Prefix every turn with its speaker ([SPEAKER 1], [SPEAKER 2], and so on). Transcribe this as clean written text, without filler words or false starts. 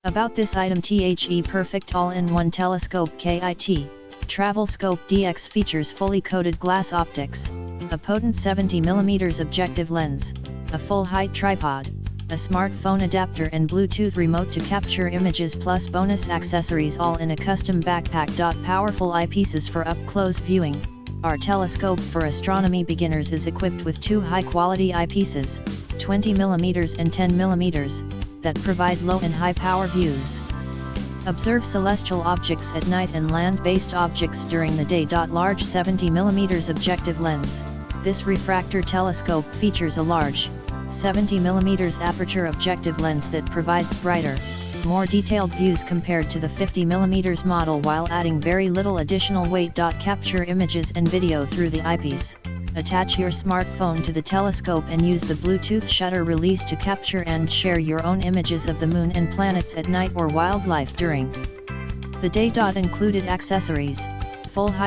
[SPEAKER 1] About this item: The perfect all-in-one telescope KIT. Travel Scope DX features fully coated glass optics, a potent 70mm objective lens, a full-height tripod, a smartphone adapter and Bluetooth remote to capture images, plus bonus accessories, all in a custom backpack. Powerful eyepieces for up-close viewing. Our telescope for astronomy beginners is equipped with two high-quality eyepieces, 20mm and 10mm, that provide low and high-power views. Observe celestial objects at night and land-based objects during the day. Large 70mm objective lens. This refractor telescope features a large, 70mm aperture objective lens that provides brighter, more detailed views compared to the 50mm model, while adding very little additional weight. Capture images and video through the eyepiece. Attach your smartphone to the telescope and use the Bluetooth shutter release to capture and share your own images of the moon and planets at night or wildlife during the day. Included accessories: full height